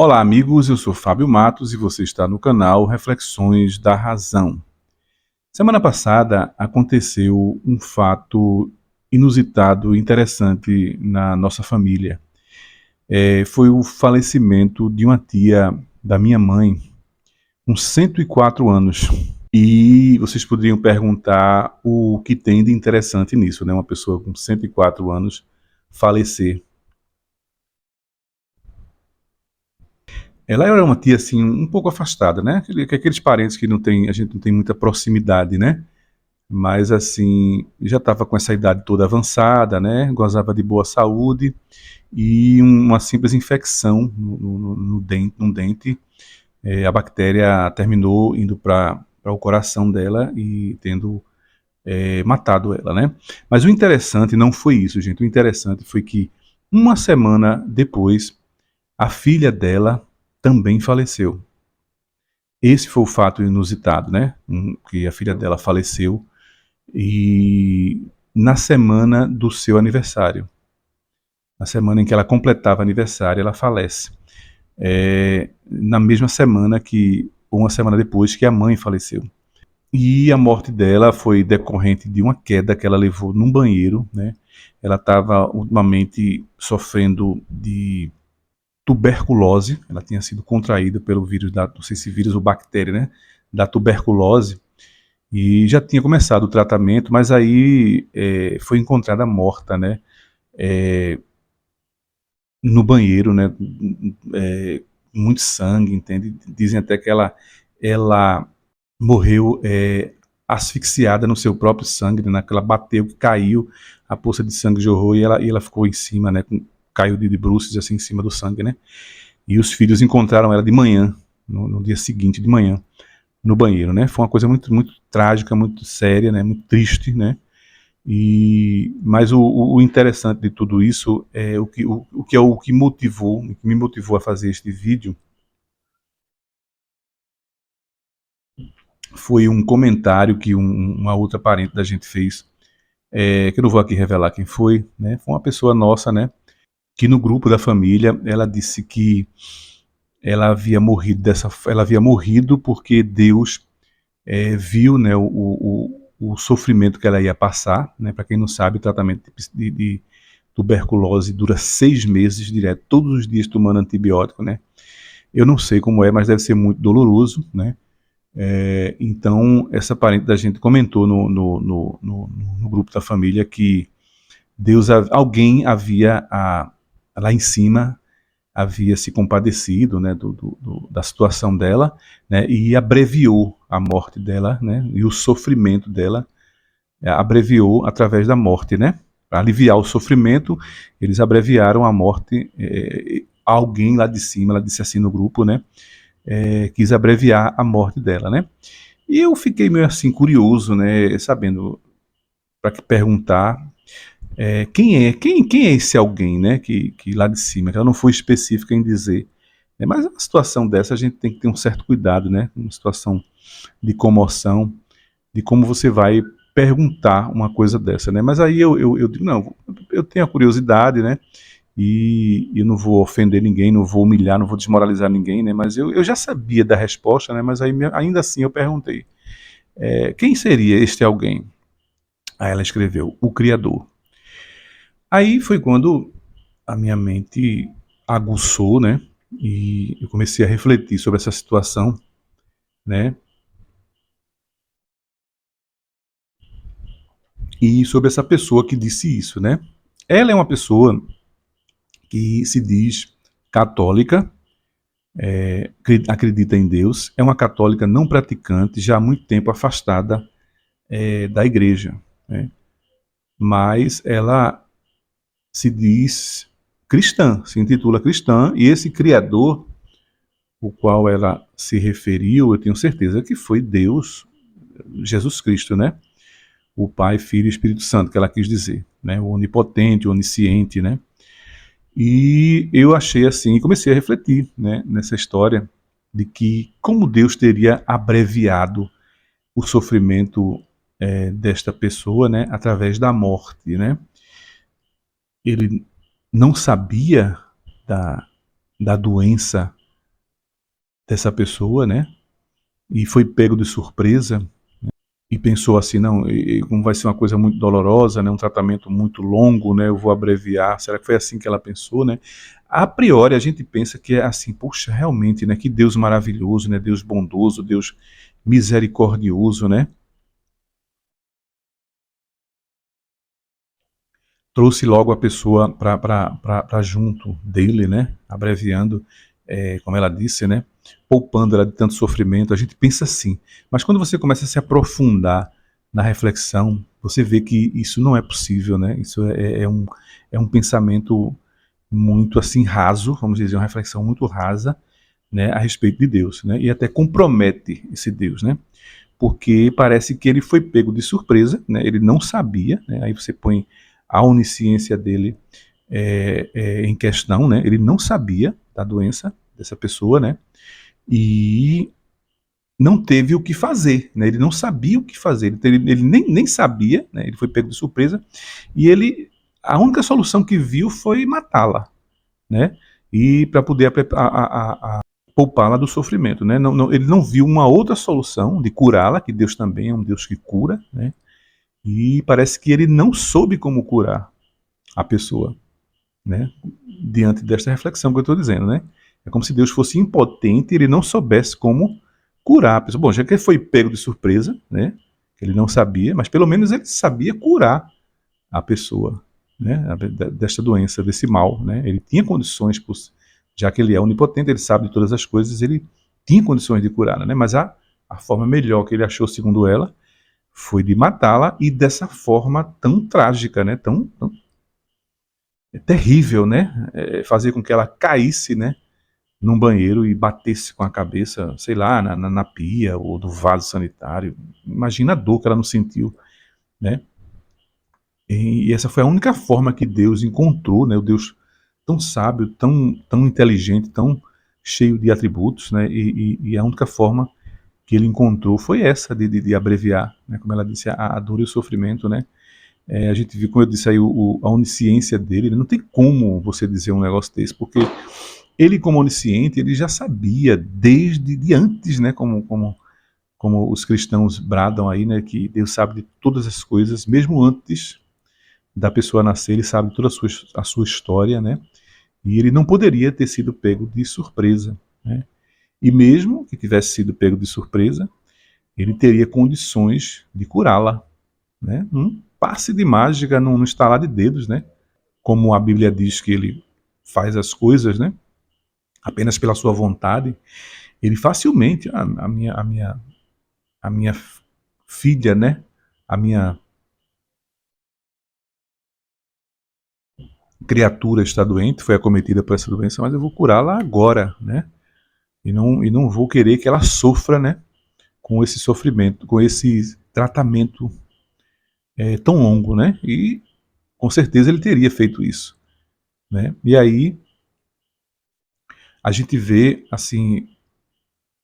Olá, amigos. Eu sou Fábio Matos e você está no canal Reflexões da Razão. Semana passada aconteceu um fato inusitado e interessante na nossa família. Foi o falecimento de uma tia da minha mãe, com 104 anos. E vocês poderiam perguntar o que tem de interessante nisso, né? Uma pessoa com 104 anos falecer. Ela era uma tia assim um pouco afastada, né? Aqueles parentes que a gente não tem muita proximidade, né? Mas assim, já estava com essa idade toda avançada, né? Gozava de boa saúde e uma simples infecção no dente, a bactéria terminou indo para o coração dela e tendo matado ela, né? Mas o interessante não foi isso, gente. O interessante foi que uma semana depois a filha dela também faleceu. Esse foi o fato inusitado, né? Que a filha dela faleceu e na semana do seu aniversário, na semana em que ela completava aniversário, ela falece. Na mesma semana uma semana depois que a mãe faleceu. E a morte dela foi decorrente de uma queda que ela levou num banheiro, né? Ela estava ultimamente sofrendo de tuberculose, ela tinha sido contraída pelo vírus não sei se vírus ou bactéria, né? Da tuberculose. E já tinha começado o tratamento, mas aí foi encontrada morta, né? É, no banheiro, né? Muito sangue, entende? Dizem até que ela morreu asfixiada no seu próprio sangue, né? Que ela bateu, que caiu, a poça de sangue jorrou e ela ficou em cima, né? Caiu de bruços assim em cima do sangue, né? E os filhos encontraram ela de manhã, no dia seguinte de manhã, no banheiro, né? Foi uma coisa muito, muito trágica, muito séria, né? Muito triste, né? Mas o interessante de tudo isso é o que me motivou a fazer este vídeo foi um comentário que uma outra parente da gente fez, que eu não vou aqui revelar quem foi, né? Foi uma pessoa nossa, né? Que no grupo da família ela disse que ela havia morrido porque Deus viu, né, o sofrimento que ela ia passar, né? Para quem não sabe, o tratamento de tuberculose dura 6 meses direto, todos os dias tomando antibiótico, né? Eu não sei como é, mas deve ser muito doloroso, né? Então, essa parente da gente comentou no grupo da família que alguém havia lá em cima havia se compadecido, né, da situação dela, né, e abreviou a morte dela, né, e o sofrimento dela, abreviou através da morte, né, para aliviar o sofrimento, eles abreviaram a morte. Alguém lá de cima, ela disse assim no grupo, né, quis abreviar a morte dela, né. E eu fiquei meio assim curioso, né, sabendo para que perguntar quem é esse alguém, né, que lá de cima, que ela não foi específica em dizer. Mas uma situação dessa a gente tem que ter um certo cuidado, né, uma situação de comoção, de como você vai perguntar uma coisa dessa, né. Mas aí eu digo, não, eu tenho a curiosidade, né, e eu não vou ofender ninguém, não vou humilhar, não vou desmoralizar ninguém, né, mas eu já sabia da resposta, né, mas aí ainda assim eu perguntei, quem seria este alguém? Aí ela escreveu, o Criador. Aí foi quando a minha mente aguçou, né? E eu comecei a refletir sobre essa situação, né? E sobre essa pessoa que disse isso, né? Ela é uma pessoa que se diz católica, acredita em Deus, é uma católica não praticante, já há muito tempo afastada da igreja, né? Mas ela se diz cristã, se intitula cristã, e esse Criador, o qual ela se referiu, eu tenho certeza que foi Deus, Jesus Cristo, né? O Pai, Filho e Espírito Santo, que ela quis dizer, né? O onipotente, o onisciente, né? E eu achei assim, e comecei a refletir, né, nessa história de que como Deus teria abreviado o sofrimento desta pessoa, né, através da morte, né? Ele não sabia da, da doença dessa pessoa, né? E foi pego de surpresa e pensou assim, não, como vai ser uma coisa muito dolorosa, né, um tratamento muito longo, né, eu vou abreviar. Será que foi assim que ela pensou, né? A priori a gente pensa que é assim, poxa, realmente, né, que Deus maravilhoso, né, Deus bondoso, Deus misericordioso, né? Trouxe logo a pessoa para junto dele, né? Abreviando, como ela disse, né? Poupando ela de tanto sofrimento. A gente pensa assim, mas quando você começa a se aprofundar na reflexão, você vê que isso não é possível, né? Isso é um pensamento muito assim raso, vamos dizer, uma reflexão muito rasa, né, a respeito de Deus, né? E até compromete esse Deus, né? Porque parece que ele foi pego de surpresa, né? Ele não sabia, né? Aí você põe a onisciência dele em questão, né? Ele não sabia da doença dessa pessoa, né? E não teve o que fazer, né? Ele não sabia o que fazer, ele nem sabia, né? Ele foi pego de surpresa e a única solução que viu foi matá-la, né? E para poder poupá-la do sofrimento, né? Ele não viu uma outra solução de curá-la, que Deus também é um Deus que cura, né? E parece que ele não soube como curar a pessoa, né? Diante desta reflexão que eu estou dizendo, né? É como se Deus fosse impotente e ele não soubesse como curar a pessoa. Bom, já que ele foi pego de surpresa, né? Que ele não sabia, mas pelo menos ele sabia curar a pessoa, né? Desta doença, desse mal, né? Ele tinha condições, já que ele é onipotente, ele sabe de todas as coisas, ele tinha condições de curá-la, né? Mas a forma melhor que ele achou, segundo ela, foi de matá-la e dessa forma tão trágica, né? Tão terrível, né? Fazer com que ela caísse, né? Num banheiro e batesse com a cabeça, sei lá, na pia ou do vaso sanitário. Imagina a dor que ela não sentiu, né? E essa foi a única forma que Deus encontrou, né? O Deus tão sábio, tão inteligente, tão cheio de atributos, né? E a única forma que ele encontrou foi essa de abreviar, né? Como ela disse, a dor e o sofrimento, né? A gente viu, como eu disse aí, a onisciência dele. Não tem como você dizer um negócio desse, porque ele, como onisciente, ele já sabia desde de antes, né? Como os cristãos bradam aí, né? Que Deus sabe de todas as coisas, mesmo antes da pessoa nascer, ele sabe toda a sua história, né? E ele não poderia ter sido pego de surpresa, né? E mesmo que tivesse sido pego de surpresa, ele teria condições de curá-la, né? Um passe de mágica, num estalar de dedos, né? Como a Bíblia diz que ele faz as coisas, né? Apenas pela sua vontade, ele facilmente, a minha filha, né? A minha criatura está doente, foi acometida por essa doença, mas eu vou curá-la agora, né? E não vou querer que ela sofra, né? Com esse sofrimento, com esse tratamento tão longo, né? E com certeza ele teria feito isso, né? E aí a gente vê, assim,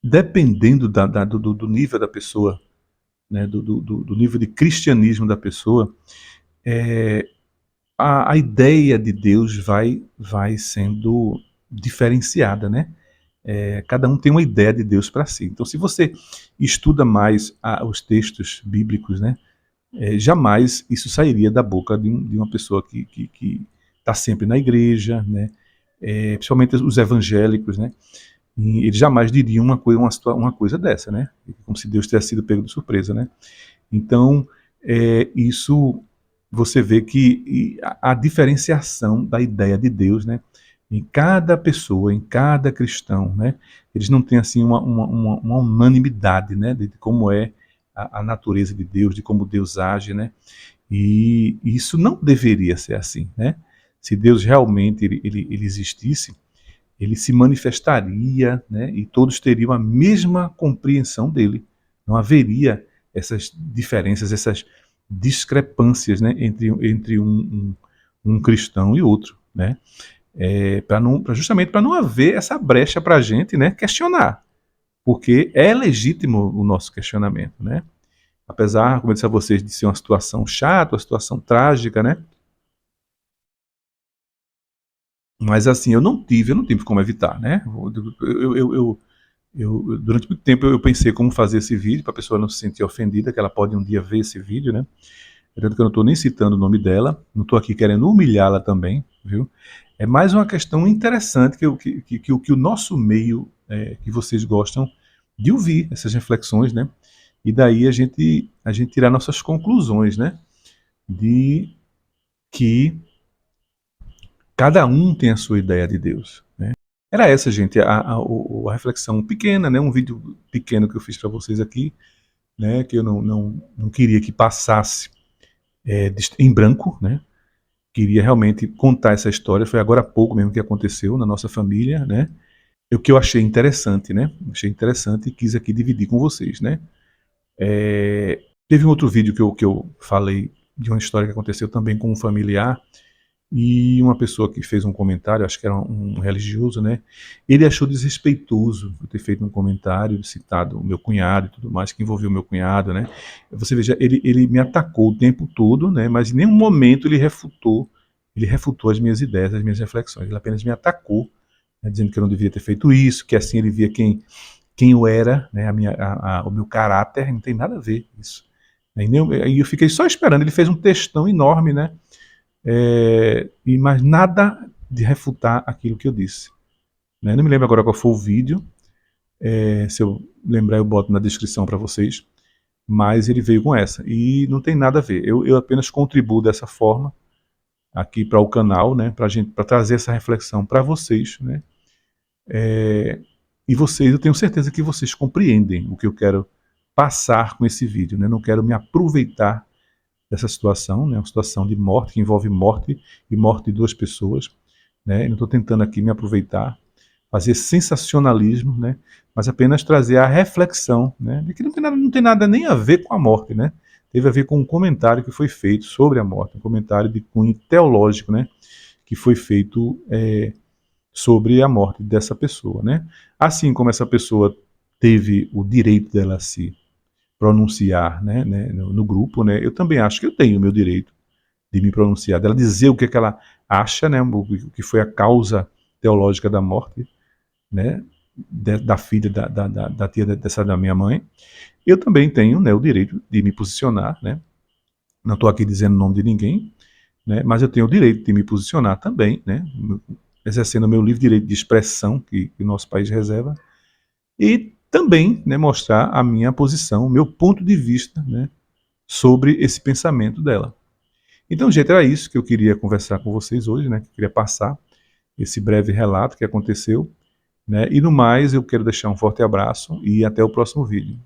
dependendo do nível da pessoa, né? Do nível de cristianismo da pessoa, é, a ideia de Deus vai sendo diferenciada, né? Cada um tem uma ideia de Deus para si. Então, se você estuda mais os textos bíblicos, né? Jamais isso sairia da boca de uma pessoa que está sempre na igreja, né? Principalmente os evangélicos, né? E eles jamais diriam uma coisa dessa, né? Como se Deus tivesse sido pego de surpresa, né? Então, isso você vê que a diferenciação da ideia de Deus, né? Em cada pessoa, em cada cristão, né? Eles não têm assim uma unanimidade, né? De como é a natureza de Deus, de como Deus age, né? E isso não deveria ser assim, né? Se Deus realmente ele existisse, ele se manifestaria, né? E todos teriam a mesma compreensão dele. Não haveria essas diferenças, essas discrepâncias, né? Entre um cristão e outro, né? Justamente para não haver essa brecha para a gente, né? Questionar, porque é legítimo o nosso questionamento, né? Apesar, como eu disse a vocês, de ser uma situação chata, uma situação trágica, né? Mas assim, eu não tive como evitar, né? Durante muito tempo eu pensei como fazer esse vídeo para a pessoa não se sentir ofendida, que ela pode um dia ver esse vídeo, né? Tanto que eu não estou nem citando o nome dela, não estou aqui querendo humilhá-la também, viu? É mais uma questão interessante que o nosso meio, que vocês gostam de ouvir essas reflexões, né? E daí a gente tirar nossas conclusões, né? De que cada um tem a sua ideia de Deus, né? Era essa, gente, a reflexão pequena, né? Um vídeo pequeno que eu fiz para vocês aqui, né? Que eu não queria que passasse em branco, né? Queria realmente contar essa história. Foi agora há pouco mesmo que aconteceu na nossa família, né? O que eu achei interessante, né? Achei interessante e quis aqui dividir com vocês, né? Teve um outro vídeo que eu falei de uma história que aconteceu também com um familiar e uma pessoa que fez um comentário, acho que era um religioso, né? Ele achou desrespeitoso eu ter feito um comentário, citado o meu cunhado e tudo mais, que envolveu o meu cunhado, né? Você veja, ele me atacou o tempo todo, né? Mas em nenhum momento ele refutou as minhas ideias, as minhas reflexões. Ele apenas me atacou, né, dizendo que eu não devia ter feito isso, que assim ele via quem eu era, né? O meu caráter, não tem nada a ver isso. Aí eu fiquei só esperando. Ele fez um textão enorme, né? Mas nada de refutar aquilo que eu disse, né? Não me lembro agora qual foi o vídeo, se eu lembrar eu boto na descrição para vocês, mas ele veio com essa, e não tem nada a ver, eu apenas contribuo dessa forma aqui para o canal, né, para trazer essa reflexão para vocês, né, e vocês, eu tenho certeza que vocês compreendem o que eu quero passar com esse vídeo, né, não quero me aproveitar dessa situação, né, uma situação de morte, que envolve morte e morte de duas pessoas, né, eu não estou tentando aqui me aproveitar, fazer sensacionalismo, né, mas apenas trazer a reflexão, né, de que não tem nada nem a ver com a morte, né, teve a ver com um comentário que foi feito sobre a morte, um comentário de cunho teológico, né, que foi feito sobre a morte dessa pessoa, né. Assim como essa pessoa teve o direito dela se pronunciar, né, no grupo, né, eu também acho que eu tenho o meu direito de me pronunciar, dela dizer o que, é que ela acha, né, o que foi a causa teológica da morte, né, da filha da tia dessa da minha mãe. Eu também tenho, né, o direito de me posicionar, né, não estou aqui dizendo o nome de ninguém, né, mas eu tenho o direito de me posicionar também, né, exercendo o meu livre direito de expressão que o nosso país reserva, e também, né, mostrar a minha posição, o meu ponto de vista, né, sobre esse pensamento dela. Então, gente, era isso que eu queria conversar com vocês hoje, né, que eu queria passar esse breve relato que aconteceu, né, e no mais eu quero deixar um forte abraço e até o próximo vídeo.